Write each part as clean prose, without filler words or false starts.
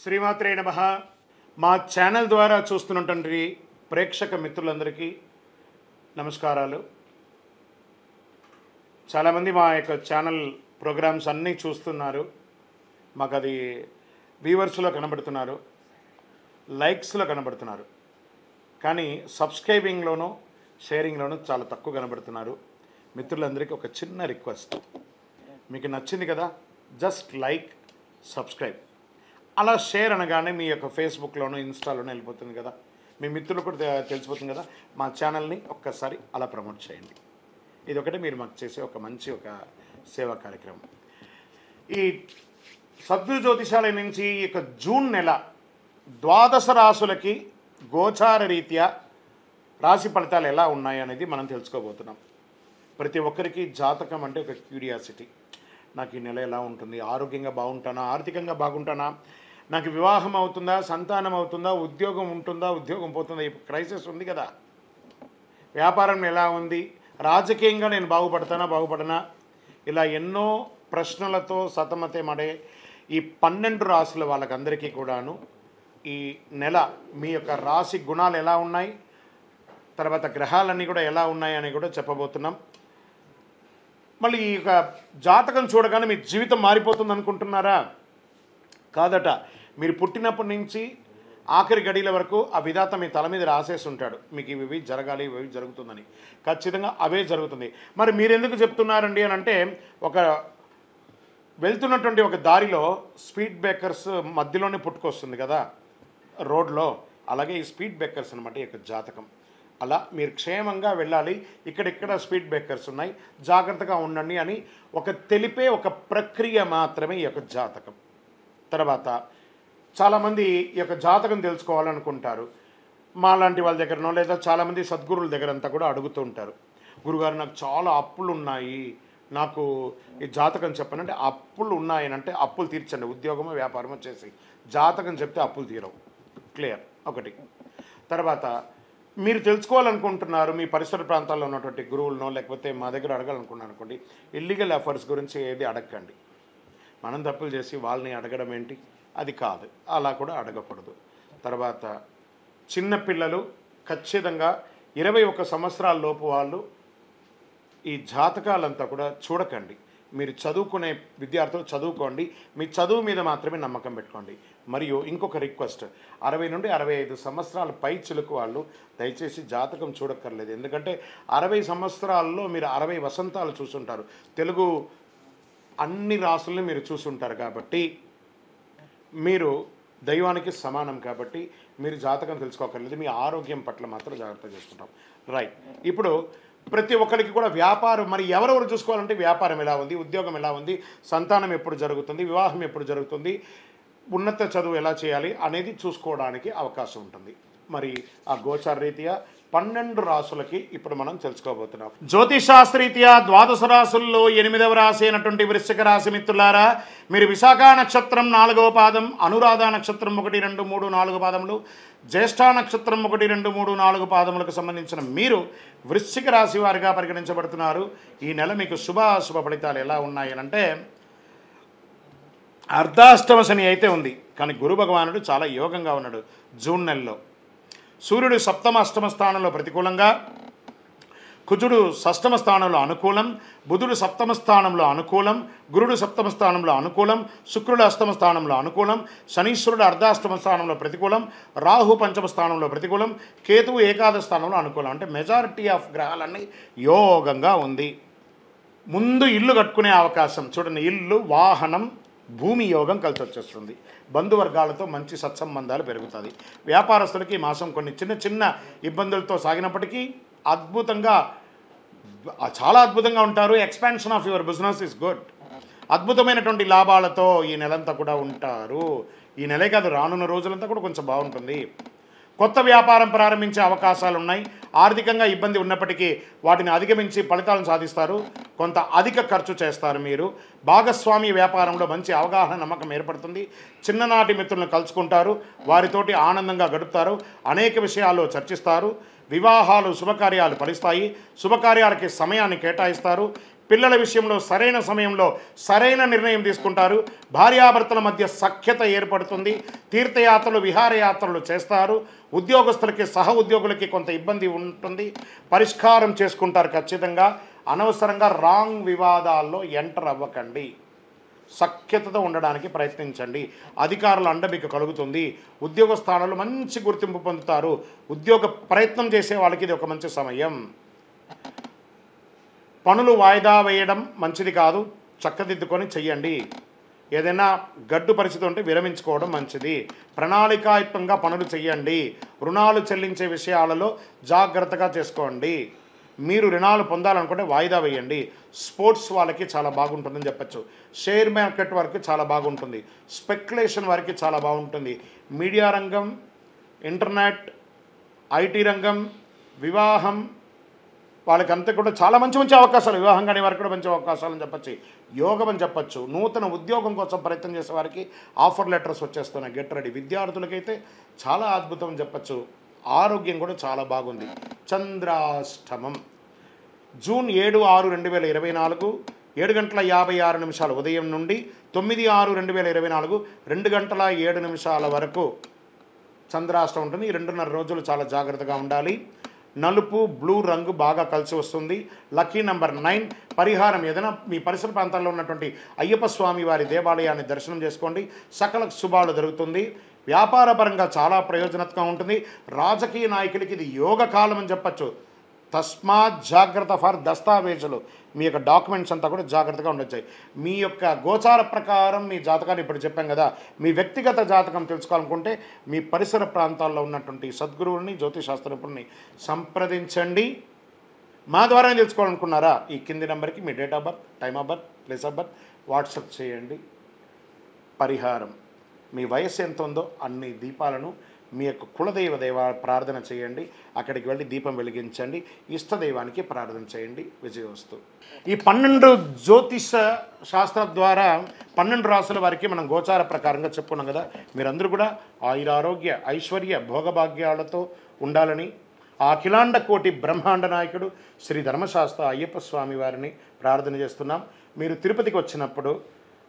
శ్రీమాత్రే నమః. మా ఛానల్ ద్వారా చూస్తున్నటువంటి ప్రేక్షక మిత్రులందరికీ నమస్కారాలు. చాలామంది మా యొక్క ఛానల్ ప్రోగ్రామ్స్ అన్నీ చూస్తున్నారు. మాకు అది వ్యూవర్స్లో కనబడుతున్నారు, లైక్స్లో కనబడుతున్నారు, కానీ సబ్స్క్రైబింగ్లోనూ షేరింగ్లోనూ చాలా తక్కువ కనబడుతున్నారు. మిత్రులందరికీ ఒక చిన్న రిక్వెస్ట్, మీకు నచ్చింది కదా, జస్ట్ లైక్, సబ్స్క్రైబ్, అలా షేర్ అనగానే మీ యొక్క ఫేస్బుక్లోనూ ఇన్స్టాలోనూ వెళ్ళిపోతుంది కదా, మీ మిత్రులు కూడా తెలిసిపోతుంది కదా. మా ఛానల్ని ఒక్కసారి అలా ప్రమోట్ చేయండి. ఇది ఒకటి మీరు మాకు చేసే ఒక మంచి సేవా కార్యక్రమం. ఈ సద్గురు జ్యోతిషాలయం నుంచి ఈ యొక్క జూన్ నెల ద్వాదశ రాశులకి గోచార రీత్యా రాశి ఫలితాలు ఎలా ఉన్నాయి అనేది మనం తెలుసుకోబోతున్నాం. ప్రతి ఒక్కరికి జాతకం అంటే ఒక క్యూరియాసిటీ. నాకు ఈ నెల ఎలా ఉంటుంది, ఆరోగ్యంగా బాగుంటానా, ఆర్థికంగా బాగుంటానా, నాకు వివాహం అవుతుందా, సంతానం అవుతుందా, ఉద్యోగం ఉంటుందా, ఉద్యోగం పోతుందా, ఈ క్రైసిస్ ఉంది కదా, వ్యాపారం ఎలా ఉంది, రాజకీయంగా నేను బాగుపడనా, ఇలా ఎన్నో ప్రశ్నలతో సతమతమడే ఈ 12 రాశుల వాళ్ళకందరికీ కూడాను ఈ నెల మీ యొక్క రాశి గుణాలు ఎలా ఉన్నాయి, తర్వాత గ్రహాలన్నీ కూడా ఎలా ఉన్నాయి అని కూడా చెప్పబోతున్నాం. మళ్ళీ ఈ యొక్క జాతకం చూడగానే మీ జీవితం మారిపోతుంది అనుకుంటున్నారా? కాదట. మీరు పుట్టినప్పటి నుంచి ఆఖరి గడిల వరకు ఆ విధాత మీ తల మీద రాసేసి ఉంటాడు, మీకు ఇవి జరగాలి, ఇవి జరుగుతుందని. ఖచ్చితంగా అవే జరుగుతుంది. మరి మీరెందుకు చెప్తున్నారండి అని అంటే, ఒక వెళ్తున్నటువంటి ఒక దారిలో స్పీడ్ బ్రేకర్స్ మధ్యలోనే పుట్టుకొస్తుంది కదా రోడ్లో, అలాగే ఈ స్పీడ్ బ్రేకర్స్ అనమాట ఈ యొక్క జాతకం. అలా మీరు క్షేమంగా వెళ్ళాలి, ఇక్కడిక్కడ స్పీడ్ బ్రేకర్స్ ఉన్నాయి, జాగ్రత్తగా ఉండండి అని ఒక తెలిపే ఒక ప్రక్రియ మాత్రమే ఈ యొక్క జాతకం. తర్వాత చాలామంది ఈ యొక్క జాతకం తెలుసుకోవాలనుకుంటారు. మా లాంటి వాళ్ళ దగ్గరనో లేదా చాలామంది సద్గురుల దగ్గర అంతా కూడా అడుగుతూ ఉంటారు, గురుగారు నాకు చాలా అప్పులు ఉన్నాయి, నాకు ఈ జాతకం చెప్పనంటే. అప్పులు ఉన్నాయనంటే అప్పులు తీర్చండి, ఉద్యోగమో వ్యాపారమో చేసి. జాతకం చెప్తే అప్పులు తీరవు, క్లియర్ ఒకటి. తర్వాత మీరు తెలుసుకోవాలనుకుంటున్నారు, మీ పరిసర ప్రాంతాల్లో ఉన్నటువంటి గురువులనో లేకపోతే మా దగ్గర అడగాలనుకున్నాను అనుకోండి, ఇల్లీగల్ అఫైర్స్ గురించి ఏది అడగండి. మనం తప్పులు చేసి వాళ్ళని అడగడం ఏంటి, అది కాదు, అలా కూడా అడగకూడదు. తర్వాత చిన్నపిల్లలు ఖచ్చితంగా 21 సంవత్సరాల లోపు వాళ్ళు ఈ జాతకాలంతా కూడా చూడకండి. మీరు చదువుకునే విద్యార్థులు చదువుకోండి, మీ చదువు మీద మాత్రమే నమ్మకం పెట్టుకోండి. మరియు ఇంకొక రిక్వెస్ట్, 60 నుండి 65 సంవత్సరాల పై చిలుకు వాళ్ళు దయచేసి జాతకం చూడక్కర్లేదు. ఎందుకంటే 60 సంవత్సరాల్లో మీరు 60 వసంతాలు చూసుంటారు, తెలుగు అన్ని రాసుల్ని మీరు చూసుంటారు. కాబట్టి మీరు దైవానికి సమానం, కాబట్టి మీరు జాతకం తెలుసుకోకర్లేదు. మీ ఆరోగ్యం పట్ల మాత్రం జాగ్రత్త చేసుకుంటాం. రైట్. ఇప్పుడు ప్రతి ఒక్కరికి కూడా వ్యాపారం, మరి ఎవరెవరు చూసుకోవాలంటే వ్యాపారం ఎలా ఉంది, ఉద్యోగం ఎలా ఉంది, సంతానం ఎప్పుడు జరుగుతుంది, వివాహం ఎప్పుడు జరుగుతుంది, ఉన్నత చదువు ఎలా చేయాలి అనేది చూసుకోవడానికి అవకాశం ఉంటుంది. మరి ఆ గోచార రీత్యా 12 రాసులకి ఇప్పుడు మనం తెలుసుకోబోతున్నాం. జ్యోతిషాస్త్రరీత్యా ద్వాదశ రాసుల్లో 8వ రాశి అయినటువంటి వృశ్చిక రాశి మిత్రులారా, మీరు విశాఖ నక్షత్రం 4వ పాదం, అనురాధ నక్షత్రం 1, 2, 3, 4 పాదములు, జ్యేష్ఠ నక్షత్రం 1, 2, 3, 4 పాదములకు సంబంధించిన మీరు వృశ్చిక రాశి వారిగా పరిగణించబడుతున్నారు. ఈ నెల మీకు శుభాశుభ ఫలితాలు ఎలా ఉన్నాయి అంటే, అర్ధాష్టమ శని అయితే ఉంది, కానీ గురు భగవానుడు చాలా యోగంగా ఉన్నాడు జూన్ నెలలో. సూర్యుడు సప్తమ అష్టమ స్థానంలో ప్రతికూలంగా, కుజుడు షష్టమ స్థానంలో అనుకూలం, బుధుడు సప్తమ స్థానంలో అనుకూలం, గురుడు సప్తమ స్థానంలో అనుకూలం, శుక్రుడు అష్టమ స్థానంలో అనుకూలం, శనీశ్వరుడు అర్ధాష్టమ స్థానంలో ప్రతికూలం, రాహు పంచమ స్థానంలో ప్రతికూలం, కేతువు ఏకాదశ స్థానంలో అనుకూలం. అంటే మెజారిటీ ఆఫ్ గ్రహాలన్నీ యోగంగా ఉంది. ముందు ఇల్లు కట్టుకునే అవకాశం చూడండి, ఇల్లు, వాహనం, భూమి యోగం కలిసి వచ్చేస్తుంది. బంధువర్గాలతో మంచి సత్సంబంధాలు పెరుగుతుంది. వ్యాపారస్తులకి ఈ మాసం కొన్ని చిన్న చిన్న ఇబ్బందులతో సాగినప్పటికీ చాలా అద్భుతంగా ఉంటారు. Expansion of your business is good. అద్భుతమైనటువంటి లాభాలతో ఈ నెలంతా కూడా ఉంటారు. ఈ నెలే కాదు, రానున్న రోజులంతా కూడా కొంచెం బాగుంటుంది. కొత్త వ్యాపారం ప్రారంభించే అవకాశాలు ఉన్నాయి. ఆర్థికంగా ఇబ్బంది ఉన్నప్పటికీ వాటిని అధిగమించి ఫలితాలను సాధిస్తారు. కొంత అధిక ఖర్చు చేస్తారు. మీరు భాగస్వామ్య వ్యాపారంలో మంచి అవగాహన, నమ్మకం ఏర్పడుతుంది. చిన్ననాటి మిత్రులను కలుసుకుంటారు, వారితోటి ఆనందంగా గడుపుతారు, అనేక విషయాల్లో చర్చిస్తారు. వివాహాలు, శుభకార్యాలు ఫలిస్తాయి. శుభకార్యాలకి సమయాన్ని కేటాయిస్తారు. పిల్లల విషయంలో సరైన సమయంలో సరైన నిర్ణయం తీసుకుంటారు. భార్యాభర్తల మధ్య సఖ్యత ఏర్పడుతుంది. తీర్థయాత్రలు విహారయాత్రలు చేస్తారు. ఉద్యోగస్తులకి సహ ఉద్యోగులకి కొంత ఇబ్బంది ఉంటుంది, పరిష్కారం చేసుకుంటారు ఖచ్చితంగా. అనవసరంగా రాంగ్ వివాదాల్లో ఎంటర్ అవ్వకండి. సఖ్యతతో ఉండడానికి ప్రయత్నించండి. అధికారుల అండ మీకు కలుగుతుంది. ఉద్యోగ స్థానాల్లో మంచి గుర్తింపు పొందుతారు. ఉద్యోగ ప్రయత్నం చేసే వాళ్ళకి ఇది ఒక మంచి సమయం. పనులు వాయిదా వేయడం మంచిది కాదు, చక్కదిద్దుకొని చెయ్యండి. ఏదైనా గడ్డు పరిస్థితి ఉంటే విరమించుకోవడం మంచిది. ప్రణాళికాయుక్తంగా పనులు చెయ్యండి. రుణాలు చెల్లించే విషయాలలో జాగ్రత్తగా చేసుకోండి. మీరు రుణాలు పొందాలనుకుంటే వాయిదా వేయండి. స్పోర్ట్స్ వాళ్ళకి చాలా బాగుంటుందని చెప్పచ్చు. షేర్ మార్కెట్ వారికి చాలా బాగుంటుంది. స్పెక్యులేషన్ వారికి చాలా బాగుంటుంది. మీడియా రంగం, ఇంటర్నెట్, ఐటీ రంగం, వివాహం వాళ్ళకంతా కూడా చాలా మంచి మంచి అవకాశాలు. వివాహం కాని వారికి కూడా మంచి అవకాశాలు అని చెప్పచ్చు. యోగం అని చెప్పచ్చు. నూతన ఉద్యోగం కోసం ప్రయత్నం చేసే వారికి ఆఫర్ లెటర్స్ వచ్చేస్తున్నాయి. Get ready. విద్యార్థులకైతే చాలా అద్భుతం అని చెప్పచ్చు. ఆరోగ్యం కూడా చాలా బాగుంది. చంద్రాష్టమం జూన్ 7/6/2024 7:56 ఉదయం నుండి 9/6/2024 2:07 వరకు చంద్రాష్టమం ఉంటుంది. ఈ 2.5 రోజులు చాలా జాగ్రత్తగా ఉండాలి. నలుపు బ్లూ రంగు బాగా కలిసి వస్తుంది. Lucky number 9. పరిహారం ఏదైనా మీ పరిసర ప్రాంతాల్లో ఉన్నటువంటి అయ్యప్ప స్వామి వారి దేవాలయాన్ని దర్శనం చేసుకోండి. సకల శుభాలు జరుగుతుంది. వ్యాపారపరంగా చాలా ప్రయోజనకరంగా ఉంటుంది. రాజకీయ నాయకులకి ఇది యోగ కాలం అని చెప్పచ్చు. తస్మాత్ జాగ్రత్త ఫర్ దస్తావేజులు. మీ యొక్క డాక్యుమెంట్స్ అంతా కూడా జాగ్రత్తగా ఉండొచ్చాయి. మీ యొక్క గోచార ప్రకారం మీ జాతకాన్ని ఇప్పుడు చెప్పాం కదా, మీ వ్యక్తిగత జాతకం తెలుసుకోవాలనుకుంటే మీ పరిసర ప్రాంతాల్లో ఉన్నటువంటి సద్గురువుని జ్యోతిషాస్త్ర నిపుణుని సంప్రదించండి. మా ద్వారా తెలుసుకోవాలనుకున్నారా? ఈ కింది నెంబర్కి మీ date of birth, time of birth, place of birth WhatsApp చేయండి. పరిహారం మీ వయస్సు ఎంత ఉందో అన్ని దీపాలను మీ యొక్క కులదైవ ప్రార్థన చేయండి. అక్కడికి వెళ్ళి దీపం వెలిగించండి. ఇష్టదైవానికి ప్రార్థన చేయండి. విజయోస్తు. ఈ 12 జ్యోతిష శాస్త్రం ద్వారా 12 రాసుల వారికి మనం గోచార ప్రకారంగా చెప్పుకున్నాం కదా. మీరందరూ కూడా ఆయురారోగ్య ఐశ్వర్య భోగభాగ్యాలతో ఉండాలని ఆ అఖిలాండ కోటి బ్రహ్మాండ నాయకుడు శ్రీ ధర్మశాస్త్ర అయ్యప్ప స్వామి వారిని ప్రార్థన చేస్తున్నాం. మీరు తిరుపతికి వచ్చినప్పుడు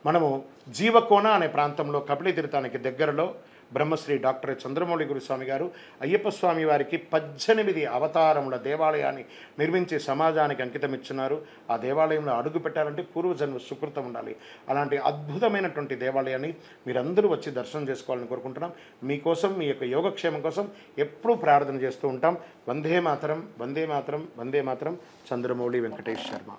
మనము జీవకోన అనే ప్రాంతంలో కపిలి తీర్థానికి దగ్గరలో బ్రహ్మశ్రీ డాక్టర్ చంద్రమౌళి గురుస్వామి గారు అయ్యప్ప స్వామి వారికి 18 అవతారముల దేవాలయాన్ని నిర్మించి సమాజానికి అంకితం ఇచ్చున్నారు. ఆ దేవాలయంలో అడుగు పెట్టాలంటే పూర్వజన్మ సుకృతం ఉండాలి. అలాంటి అద్భుతమైనటువంటి దేవాలయాన్ని మీరందరూ వచ్చి దర్శనం చేసుకోవాలని కోరుకుంటున్నాం. మీకోసం మీ యొక్క యోగక్షేమం కోసం ఎప్పుడూ ప్రార్థన చేస్తూ ఉంటాం. వందే మాతరం, వందే మాతరం, వందే మాతరం. చంద్రమౌళి వెంకటేష్ శర్మ.